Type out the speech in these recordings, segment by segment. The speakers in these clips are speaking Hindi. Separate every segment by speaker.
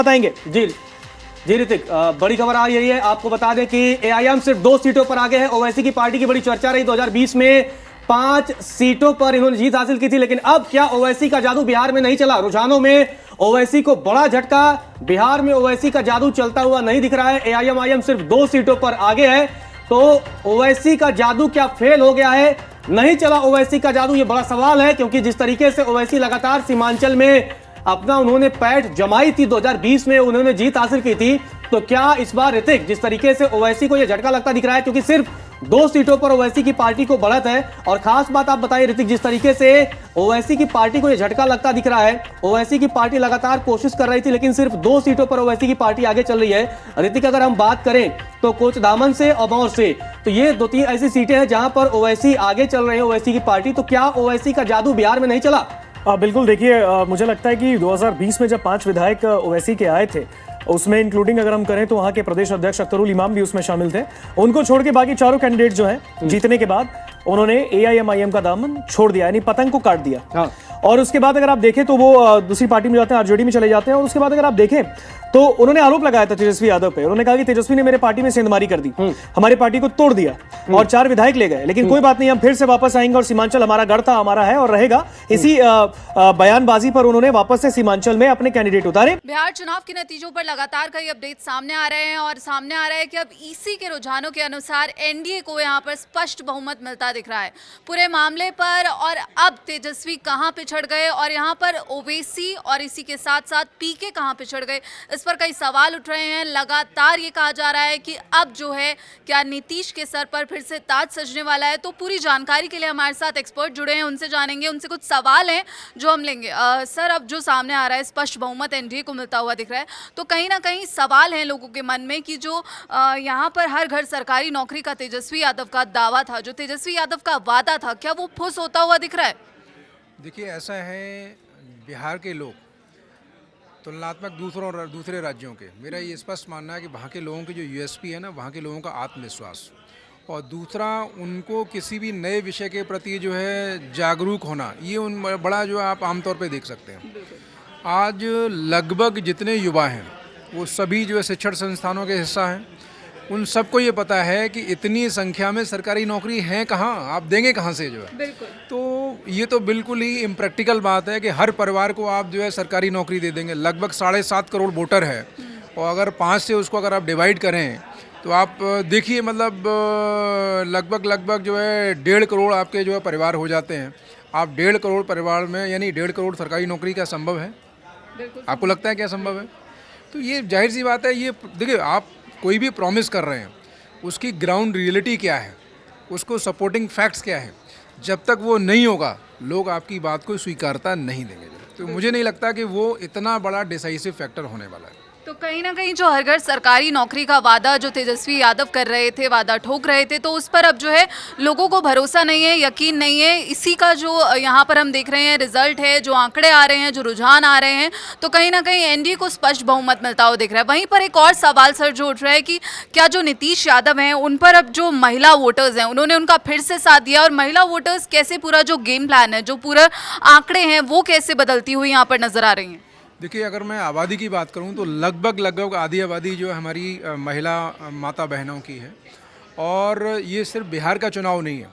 Speaker 1: बताएंगे।
Speaker 2: जी जी ऋतिक, बड़ी खबर आ रही है। आपको बता दें कि एआईएम सिर्फ 2 सीटों पर आगे है। ओवैसी की पार्टी की बड़ी चर्चा रही 2020 में 5 सीटों पर इन्होंने जीत हासिल की थी, लेकिन अब क्या ओवैसी का जादू बिहार में नहीं चला? रुझानों में ओवैसी को बड़ा झटका। बिहार में ओवैसी का जादू चलता हुआ नहीं दिख रहा है। एआईएम सिर्फ 2 सीटों पर आगे है, तो ओवैसी का जादू क्या फेल हो गया है? नहीं चला ओवैसी का जादू, ये बड़ा सवाल है, क्योंकि जिस तरीके से ओवैसी लगातार सीमांचल में अपना उन्होंने पैठ जमाई थी, 2020 में उन्होंने जीत हासिल की थी, तो क्या इस बार ऋतिक जिस तरीके से ओवैसी को यह झटका लगता दिख रहा है, क्योंकि सिर्फ 2 सीटों पर ओवैसी की पार्टी को बढ़त है। और खास बात आप बताइए ऋतिक, जिस तरीके से ओवैसी की पार्टी को यह झटका लगता दिख रहा है, ओवैसी की पार्टी लगातार कोशिश कर रही थी, लेकिन सिर्फ 2 सीटों पर ओवैसी की पार्टी आगे चल रही है। ऋतिक, अगर हम बात करें तो कोचधामन से और मौर से, तो ये 2-3 ऐसी सीटें हैं जहां पर ओवैसी आगे चल रहे हैं, ओवैसी की पार्टी। तो क्या ओवैसी का जादू बिहार में नहीं चला?
Speaker 1: बिल्कुल, देखिए मुझे लगता है कि 2020 में जब 5 विधायक ओवैसी के आए थे, उसमें इंक्लूडिंग अगर हम करें तो वहाँ के प्रदेश अध्यक्ष अख्तरुल इमाम भी उसमें शामिल थे। उनको छोड़ के बाकी चारों कैंडिडेट जो हैं जीतने के बाद उन्होंने एआईएम का दामन छोड़ दिया, यानी पतंग को काट दिया।
Speaker 2: हाँ।
Speaker 1: और उसके बाद अगर आप देखें तो वो दूसरी पार्टी में जाते हैं, आरजेडी में चले जाते हैं। और उसके बाद अगर आप देखें तो उन्होंने आरोप लगाया था तेजस्वी यादव पे। उन्होंने कहा कि तेजस्वी ने मेरे पार्टी में सेंधमारी कर दी, हमारी पार्टी को तोड़ दिया और 4 विधायक ले गए। लेकिन कोई बात नहीं, हम फिर से वापस आएंगे और सीमांचल हमारा गढ़ था, हमारा है और रहेगा। इसी बयानबाजी पर उन्होंने वापस से सीमांचल में अपने कैंडिडेट उतारे।
Speaker 3: बिहार चुनाव के नतीजों पर लगातार कई अपडेट सामने आ रहे हैं और सामने आ रहा है कि अब ईसी के रुझानों के अनुसार एनडीए को यहाँ पर स्पष्ट बहुमत मिलता दिख रहा है पूरे मामले पर। और अब तेजस्वी कहाँ पिछड़ गए और यहाँ पर ओवैसी और इसी के साथ साथ पीके कहाँ पिछड़ गए, इस पर कई सवाल उठ रहे हैं। लगातार ये कहा जा रहा है कि अब जो है क्या नीतीश के सर पर फिर से ताज सजने वाला है। तो पूरी जानकारी के लिए हमारे साथ एक्सपर्ट जुड़े हैं, उनसे जानेंगे, उनसे कुछ सवाल हैं जो हम लेंगे। सर, अब जो सामने आ रहा है स्पष्ट बहुमत एनडीए को मिलता हुआ दिख रहा है, तो कहीं ना कहीं सवाल हैं लोगों के मन में कि जो यहाँ पर हर घर सरकारी नौकरी का तेजस्वी यादव का दावा था, जो तेजस्वी यादव का वादा था, क्या वो फुस होता हुआ दिख रहा है?
Speaker 4: देखिए, ऐसा है, बिहार के लोग तुलनात्मक दूसरे राज्यों के, मेरा ये स्पष्ट मानना है कि वहाँ के लोगों की जो यूएसपी है ना, वहाँ के लोगों का आत्मविश्वास, और दूसरा उनको किसी भी नए विषय के प्रति जो है जागरूक होना, ये उन बड़ा जो है आप आमतौर पे देख सकते हैं। आज लगभग जितने युवा हैं वो सभी जो है शिक्षण संस्थानों के हिस्सा हैं। उन सबको ये पता है कि इतनी संख्या में सरकारी नौकरी है कहाँ, आप देंगे कहाँ से जो है।
Speaker 3: बिल्कुल।
Speaker 4: तो ये तो बिल्कुल ही इम्प्रैक्टिकल बात है कि हर परिवार को आप जो है सरकारी नौकरी दे देंगे। लगभग 7.5 करोड़ वोटर है, और अगर 5 से उसको अगर आप डिवाइड करें तो आप देखिए, मतलब लगभग जो है 1.5 करोड़ आपके जो है परिवार हो जाते हैं। आप 1.5 करोड़ परिवार में, यानी 1.5 करोड़ सरकारी नौकरी क्या संभव है? आपको लगता है क्या संभव है? तो ये जाहिर सी बात है। ये देखिए, आप कोई भी प्रॉमिस कर रहे हैं, उसकी ग्राउंड रियलिटी क्या है, उसको सपोर्टिंग फैक्ट्स क्या है, जब तक वो नहीं होगा लोग आपकी बात को स्वीकारता नहीं देंगे। तो मुझे नहीं लगता कि वो इतना बड़ा डिसाइसिव फैक्टर होने वाला है।
Speaker 3: तो कहीं ना कहीं जो हर घर सरकारी नौकरी का वादा जो तेजस्वी यादव कर रहे थे, वादा ठोक रहे थे, तो उस पर अब जो है लोगों को भरोसा नहीं है, यकीन नहीं है। इसी का जो यहाँ पर हम देख रहे हैं रिजल्ट है, जो आंकड़े आ रहे हैं, जो रुझान आ रहे हैं, तो कहीं ना कहीं एनडीए को स्पष्ट बहुमत मिलता हुआ दिख रहा है। वहीं पर एक और सवाल सर जो उठ रहा है कि क्या जो नीतीश यादव हैं उन पर अब जो महिला वोटर्स हैं उन्होंने उनका फिर से साथ दिया, और महिला वोटर्स कैसे पूरा जो गेम प्लान है, जो पूरा आंकड़े हैं, वो कैसे बदलती हुई यहाँ पर नजर आ रही हैं?
Speaker 4: देखिए, अगर मैं आबादी की बात करूं तो लगभग आधी आबादी जो है हमारी महिला माता बहनों की है। और ये सिर्फ बिहार का चुनाव नहीं है,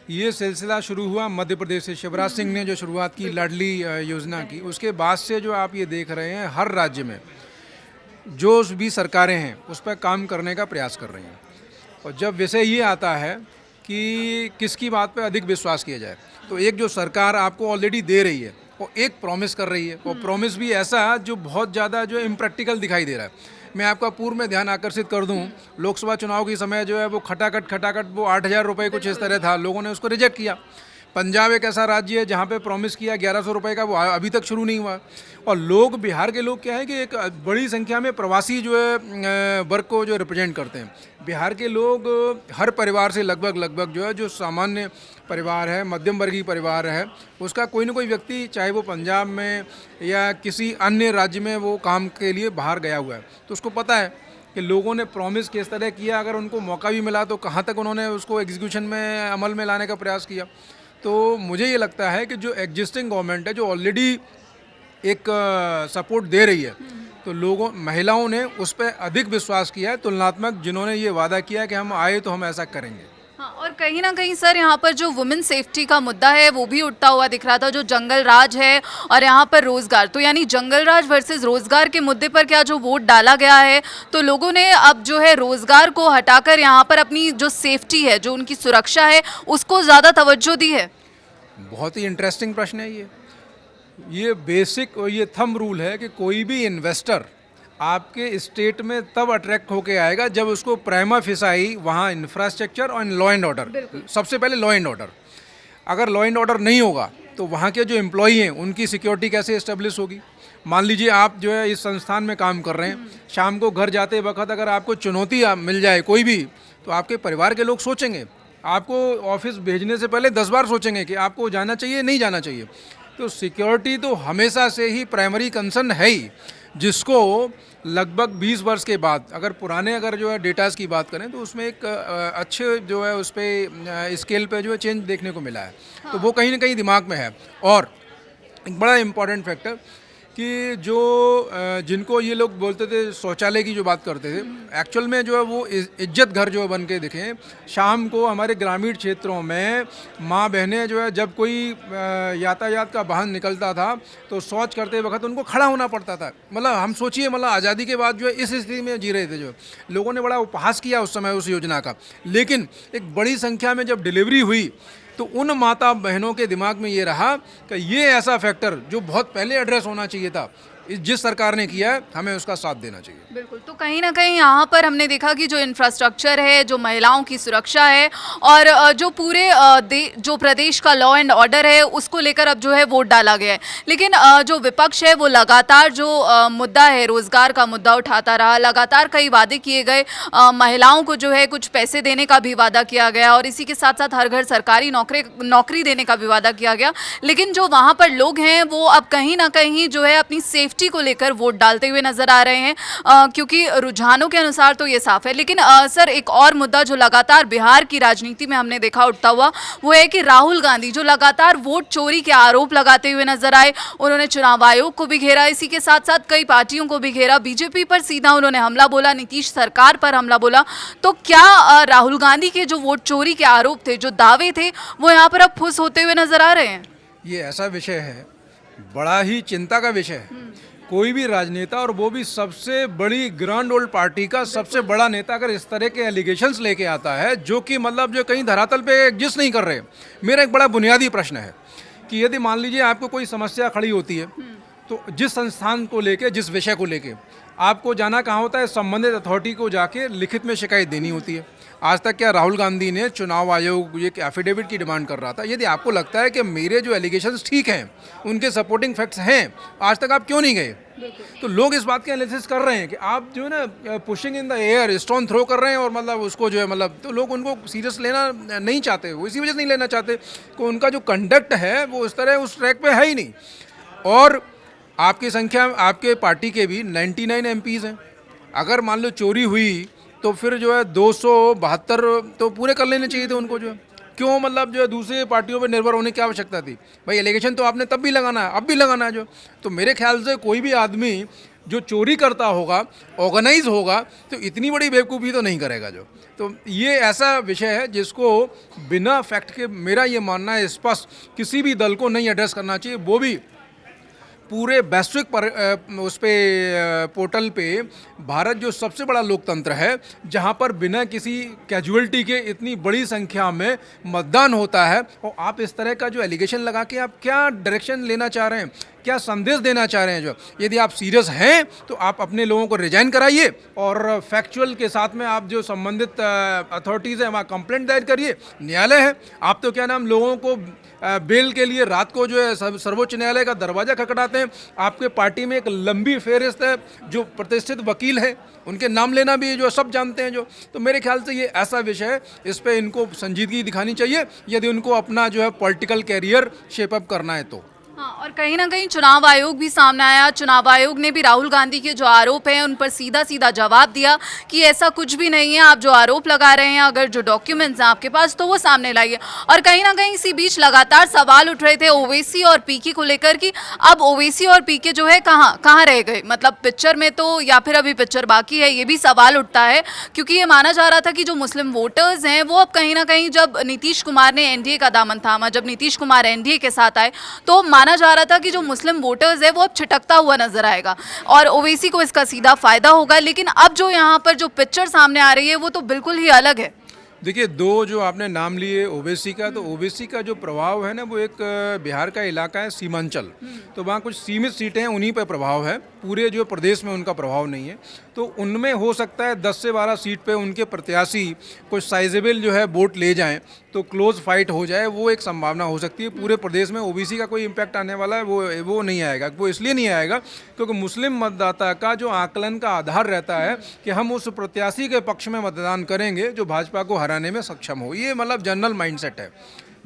Speaker 4: ये सिलसिला शुरू हुआ मध्य प्रदेश से। शिवराज सिंह ने जो शुरुआत की लाडली योजना की, उसके बाद से जो आप ये देख रहे हैं हर राज्य में जो भी सरकारें हैं उस पर काम करने का प्रयास कर रही हैं। और जब विषय ये आता है कि किसकी बात पर अधिक विश्वास किया जाए, तो एक जो सरकार आपको ऑलरेडी दे रही है वो एक प्रॉमिस कर रही है, और प्रॉमिस भी ऐसा जो बहुत ज़्यादा जो इम्प्रैक्टिकल दिखाई दे रहा है। मैं आपका पूर्व में ध्यान आकर्षित कर दूं, लोकसभा चुनाव के समय जो है वो खटाखट वो 8,000 रुपये कुछ इस तरह था, लोगों ने उसको रिजेक्ट किया। पंजाब एक ऐसा राज्य है जहाँ पे प्रॉमिस किया 1100 रुपये का, वो अभी तक शुरू नहीं हुआ। और लोग, बिहार के लोग क्या है कि एक बड़ी संख्या में प्रवासी जो है वर्ग को जो रिप्रेजेंट करते हैं। बिहार के लोग हर परिवार से लगभग जो है, जो सामान्य परिवार है, मध्यम वर्गीय परिवार है, उसका कोई ना कोई व्यक्ति, चाहे वो पंजाब में या किसी अन्य राज्य में वो काम के लिए बाहर गया हुआ है, तो उसको पता है कि लोगों ने प्रॉमिस किस तरह किया, अगर उनको मौका भी मिला तो कहाँ तक उन्होंने उसको एग्जीक्यूशन में, अमल में लाने का प्रयास किया। तो मुझे ये लगता है कि जो एग्जिस्टिंग गवर्नमेंट है, जो ऑलरेडी एक सपोर्ट दे रही है, तो लोगों महिलाओं ने उस पर अधिक विश्वास किया है तुलनात्मक जिन्होंने ये वादा किया कि हम आए तो हम ऐसा करेंगे।
Speaker 3: हाँ, और कहीं ना कहीं सर यहाँ पर जो वुमेन सेफ्टी का मुद्दा है वो भी उठता हुआ दिख रहा था, जो जंगल राज है और यहाँ पर रोजगार, तो यानी जंगल राज वर्सेस रोजगार के मुद्दे पर क्या जो वोट डाला गया है तो लोगों ने अब जो है रोजगार को हटाकर यहाँ पर अपनी जो सेफ्टी है, जो उनकी सुरक्षा है, उसको ज़्यादा तवज्जो दी है।
Speaker 4: बहुत ही इंटरेस्टिंग प्रश्न है ये बेसिक और ये थंब रूल है कि कोई भी इन्वेस्टर आपके स्टेट में तब अट्रैक्ट होके आएगा जब उसको प्राइमा फिसाई वहाँ इंफ्रास्ट्रक्चर और लॉ एंड ऑर्डर, सबसे पहले लॉ एंड ऑर्डर, अगर लॉ एंड ऑर्डर नहीं होगा तो वहाँ के जो एम्प्लॉई हैं उनकी सिक्योरिटी कैसे इस्टेब्लिश होगी। मान लीजिए आप जो है इस संस्थान में काम कर रहे हैं, शाम को घर जाते वक्त अगर आपको चुनौती मिल जाए कोई भी, तो आपके परिवार के लोग सोचेंगे, आपको ऑफिस भेजने से पहले 10 बार सोचेंगे कि आपको जाना चाहिए नहीं जाना चाहिए। तो सिक्योरिटी तो हमेशा से ही प्राइमरी कंसर्न है ही, जिसको लगभग 20 वर्ष के बाद अगर जो है डेटास की बात करें तो उसमें एक अच्छे जो है उस पर स्केल पे जो है चेंज देखने को मिला है। तो वो कहीं ना कहीं दिमाग में है। और एक बड़ा इम्पॉर्टेंट फैक्टर कि जो जिनको ये लोग बोलते थे शौचालय की जो बात करते थे, एक्चुअल में जो है वो इज्जत घर जो है बन के दिखे। शाम को हमारे ग्रामीण क्षेत्रों में माँ बहनें जो है जब कोई यातायात का वाहन निकलता था तो शौच करते वक्त उनको खड़ा होना पड़ता था। मतलब हम सोचिए, मतलब आज़ादी के बाद जो है इस स्थिति में जी रहे थे। जो लोगों ने बड़ा उपहास किया उस समय उस योजना का, लेकिन एक बड़ी संख्या में जब डिलीवरी हुई तो उन माता बहनों के दिमाग में ये रहा कि ये ऐसा फैक्टर जो बहुत पहले एड्रेस होना चाहिए था, जिस सरकार ने किया है हमें उसका साथ देना चाहिए।
Speaker 3: बिल्कुल, तो कहीं ना कहीं यहाँ पर हमने देखा कि जो इंफ्रास्ट्रक्चर है, जो महिलाओं की सुरक्षा है और जो पूरे जो प्रदेश का लॉ एंड ऑर्डर है उसको लेकर अब जो है वोट डाला गया है। लेकिन जो विपक्ष है वो लगातार जो मुद्दा है रोजगार का मुद्दा उठाता रहा, लगातार कई वादे किए गए, महिलाओं को जो है कुछ पैसे देने का भी वादा किया गया और इसी के साथ साथ हर घर सरकारी नौकरी देने का भी वादा किया गया। लेकिन जो वहाँ पर लोग हैं वो अब कहीं ना कहीं जो है अपनी सेफ्टी को लेकर वोट डालते हुए नजर आ रहे हैं, क्योंकि रुझानों के अनुसार तो ये साफ है। लेकिन सर एक और मुद्दा जो लगातार बिहार की राजनीति में हमने देखा उठता हुआ वो है कि राहुल गांधी जो लगातार वोट चोरी के आरोप लगाते हुए नजर आए, उन्होंने चुनाव आयोग को भी घेरा, इसी के साथ साथ कई पार्टियों को भी घेरा, बीजेपी पर सीधा उन्होंने हमला बोला, नीतीश सरकार पर हमला बोला। तो क्या राहुल गांधी के जो वोट चोरी के आरोप थे, जो दावे थे, वो यहाँ पर अब फुस होते हुए नजर आ रहे हैं? ये
Speaker 4: ऐसा विषय है, बड़ा ही चिंता का विषय है। कोई भी राजनेता और वो भी सबसे बड़ी ग्रैंड ओल्ड पार्टी का सबसे बड़ा नेता अगर इस तरह के एलिगेशंस लेके आता है जो कि मतलब जो कहीं धरातल पे एग्जिस्ट नहीं कर रहे, मेरा एक बड़ा बुनियादी प्रश्न है कि यदि मान लीजिए आपको कोई समस्या खड़ी होती है तो जिस संस्थान को लेके, जिस विषय को लेके आपको जाना कहाँ होता है, संबंधित अथॉरिटी को जाके लिखित में शिकायत देनी होती है। आज तक क्या राहुल गांधी ने चुनाव आयोग ये एफिडेविट की डिमांड कर रहा था? यदि आपको लगता है कि मेरे जो एलिगेशंस ठीक हैं, उनके सपोर्टिंग फैक्ट्स हैं, आज तक आप क्यों नहीं गए? तो लोग इस बात के एनालिसिस कर रहे हैं कि आप जो है ना pushing in the air, stone throw कर रहे हैं और मतलब उसको जो है मतलब, तो लोग उनको सीरियस लेना नहीं चाहते, वो इसी वजह से नहीं लेना चाहते कि उनका जो कंडक्ट है वो इस तरह उस ट्रैक पे है ही नहीं। और आपकी संख्या, आपके पार्टी के भी 99 MPs हैं, अगर मान लो चोरी हुई तो फिर जो है 272 तो पूरे कर लेने चाहिए थे उनको। जो है क्यों मतलब जो है दूसरे पार्टियों पर निर्भर होने की आवश्यकता थी? भाई एलिगेशन तो आपने तब भी लगाना है, अब भी लगाना है। जो तो मेरे ख्याल से कोई भी आदमी जो चोरी करता होगा, ऑर्गेनाइज होगा, तो इतनी बड़ी बेवकूफ़ी तो नहीं करेगा। जो तो ये ऐसा विषय है जिसको बिना फैक्ट के, मेरा ये मानना है स्पष्ट, किसी भी दल को नहीं एड्रेस करना चाहिए, वो भी पूरे वैश्विक उस पे पोर्टल पे। भारत जो सबसे बड़ा लोकतंत्र है, जहाँ पर बिना किसी कैजुअलिटी के इतनी बड़ी संख्या में मतदान होता है, और आप इस तरह का जो एलिगेशन लगा के आप क्या डायरेक्शन लेना चाह रहे हैं, क्या संदेश देना चाह रहे हैं? जो यदि आप सीरियस हैं तो आप अपने लोगों को रिजाइन कराइए और फैक्चुअल के साथ में आप जो संबंधित अथॉरिटीज़ हैं वहाँ कंप्लेंट दायर करिए, न्यायालय है। आप तो क्या नाम लोगों को बेल के लिए रात को जो है सर्वोच्च न्यायालय का दरवाज़ा खटखटाते हैं। आपके पार्टी में एक लंबी फेहरिस्त है, जो प्रतिष्ठित वकील है, उनके नाम लेना भी जो सब जानते हैं। जो तो मेरे ख्याल से ये ऐसा विषय है, इस पर इनको संजीदगी दिखानी चाहिए यदि उनको अपना जो है पॉलिटिकल कैरियर शेपअप करना है तो।
Speaker 3: हाँ, और कहीं ना कहीं चुनाव आयोग भी सामने आया। चुनाव आयोग ने भी राहुल गांधी के जो आरोप हैं उन पर सीधा सीधा जवाब दिया कि ऐसा कुछ भी नहीं है, आप जो आरोप लगा रहे हैं, अगर जो डॉक्यूमेंट्स हैं आपके पास तो वो सामने लाइए। और कहीं ना कहीं इसी बीच लगातार सवाल उठ रहे थे ओवैसी और पीके को लेकर कि अब ओवैसी और पीके जो है कहाँ रह गए, मतलब पिक्चर में तो, या फिर अभी पिक्चर बाकी है, ये भी सवाल उठता है। क्योंकि ये माना जा रहा था कि जो मुस्लिम वोटर्स हैं वो अब कहीं ना कहीं, जब नीतीश कुमार ने एनडीए का दामन थामा, जब नीतीश कुमार एनडीए के साथ आए, तो माना जा रहा था कि जो मुस्लिम वोटर्स है वो अब छिटकता हुआ नजर आएगा और ओवैसी को इसका सीधा फायदा होगा। लेकिन अब जो यहाँ पर जो पिक्चर सामने आ रही है वो तो बिल्कुल ही अलग है।
Speaker 4: देखिए, दो जो आपने नाम लिए ओवैसी का, तो ओवैसी का जो प्रभाव है ना, वो एक बिहार का इलाका है सीमांचल, तो वहाँ कुछ सीमित सीटें हैं, उन्हीं पर प्रभाव है, पूरे जो प्रदेश में उनका प्रभाव नहीं है। तो उनमें हो सकता है 10 से 12 सीट पे उनके प्रत्याशी कुछ साइजेबल जो है वोट ले जाएं, तो क्लोज फाइट हो जाए, वो एक संभावना हो सकती है। पूरे प्रदेश में ओबीसी का कोई इम्पैक्ट आने वाला है वो नहीं आएगा। वो इसलिए नहीं आएगा क्योंकि मुस्लिम मतदाता का जो आकलन का आधार रहता है कि हम उस प्रत्याशी के पक्ष में मतदान करेंगे जो भाजपा को हराने में सक्षम हो, ये मतलब जनरल माइंडसेट है।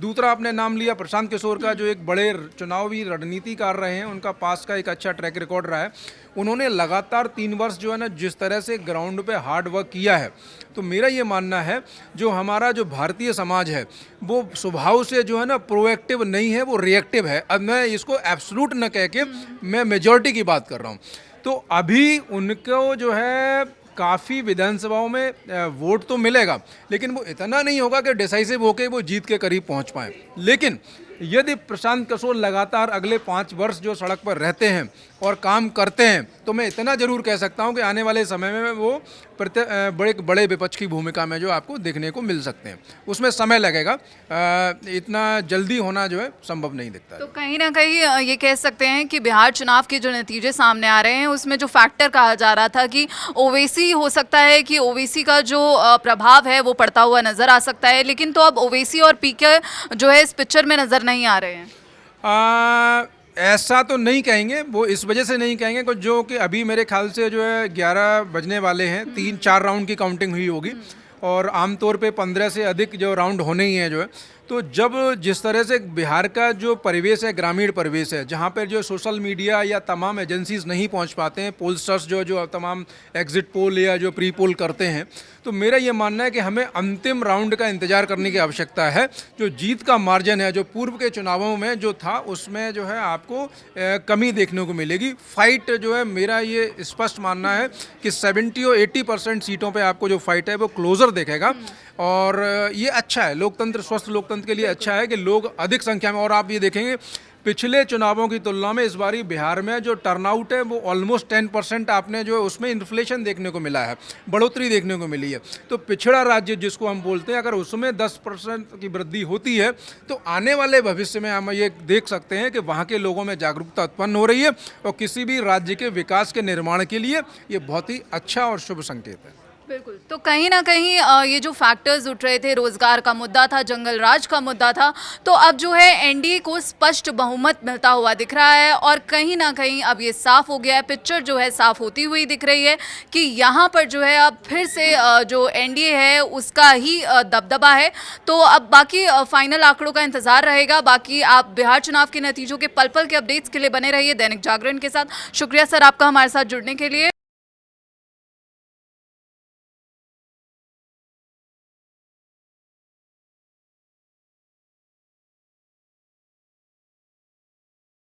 Speaker 4: दूसरा आपने नाम लिया प्रशांत किशोर का, जो एक बड़े चुनावी रणनीतिकार रहे हैं, उनका पास का एक अच्छा ट्रैक रिकॉर्ड रहा है। उन्होंने लगातार 3 वर्ष जो है ना, जिस तरह से ग्राउंड पे हार्ड वर्क किया है, तो मेरा ये मानना है जो हमारा जो भारतीय समाज है वो स्वभाव से जो है ना प्रोएक्टिव नहीं है, वो रिएक्टिव है। अब मैं इसको एब्सोल्यूट न कह के मैं मेजॉरिटी की बात कर रहा हूँ। तो अभी उनको जो है काफ़ी विधानसभाओं में वोट तो मिलेगा, लेकिन वो इतना नहीं होगा कि डिसाइसिव होकर वो जीत के करीब पहुंच पाए। लेकिन यदि प्रशांत किशोर लगातार अगले 5 वर्ष जो सड़क पर रहते हैं और काम करते हैं, तो मैं इतना जरूर कह सकता हूं कि आने वाले समय में वो बड़े विपक्ष की भूमिका में जो आपको देखने को मिल सकते हैं। उसमें समय लगेगा, इतना जल्दी होना जो है संभव नहीं दिखता है।
Speaker 3: तो कहीं ना कहीं ये कह सकते हैं कि बिहार चुनाव के जो नतीजे सामने आ रहे हैं उसमें जो फैक्टर कहा जा रहा था कि ओवैसी, हो सकता है कि ओवैसी का जो प्रभाव है वो पड़ता हुआ नजर आ सकता है, लेकिन तो अब ओवैसी और पीके जो है इस पिक्चर में नजर नहीं आ रहे हैं।
Speaker 4: ऐसा तो नहीं कहेंगे, वो इस वजह से नहीं कहेंगे कि जो कि अभी मेरे ख्याल से जो है 11 बजने वाले हैं, 3-4 राउंड की काउंटिंग हुई होगी और आमतौर पे 15 से अधिक जो राउंड होने ही हैं जो है। तो जब जिस तरह से बिहार का जो परिवेश है, ग्रामीण परिवेश है, जहाँ पर जो सोशल मीडिया या तमाम एजेंसीज नहीं पहुँच पाते हैं, पोलस्टर्स जो तमाम एग्जिट पोल या जो प्री पोल करते हैं, तो मेरा ये मानना है कि हमें अंतिम राउंड का इंतजार करने की आवश्यकता है। जो जीत का मार्जिन है, जो पूर्व के चुनावों में जो था, उसमें जो है आपको कमी देखने को मिलेगी। फाइट जो है, मेरा ये स्पष्ट मानना है कि 70 और 80% सीटों पे आपको जो फाइट है वो क्लोजर देखेगा, और ये अच्छा है, लोकतंत्र, स्वस्थ लोकतंत्र के लिए अच्छा है कि लोग अधिक संख्या में। और आप ये देखेंगे पिछले चुनावों की तुलना में इस बारी बिहार में जो टर्नआउट है वो ऑलमोस्ट 10% आपने जो उसमें इन्फ्लेशन देखने को मिला है, बढ़ोतरी देखने को मिली है। तो पिछड़ा राज्य जिसको हम बोलते हैं, अगर उसमें 10% की वृद्धि होती है तो आने वाले भविष्य में हम ये देख सकते हैं कि वहाँ के लोगों में जागरूकता उत्पन्न हो रही है, और किसी भी राज्य के विकास के निर्माण के लिए ये बहुत ही अच्छा और शुभ संकेत है।
Speaker 3: बिल्कुल। तो कहीं ना कहीं ये जो फैक्टर्स उठ रहे थे, रोजगार का मुद्दा था, जंगल राज का मुद्दा था, तो अब जो है एनडीए को स्पष्ट बहुमत मिलता हुआ दिख रहा है, और कहीं ना कहीं अब ये साफ हो गया है, पिक्चर जो है साफ होती हुई दिख रही है कि यहाँ पर जो है अब फिर से जो एनडीए है उसका ही दबदबा है। तो अब बाकी फाइनल आंकड़ों का इंतजार रहेगा। बाकी आप बिहार चुनाव के नतीजों के पल पल के अपडेट्स के लिए बने रहिए दैनिक जागरण के साथ। शुक्रिया सर आपका हमारे साथ जुड़ने के लिए।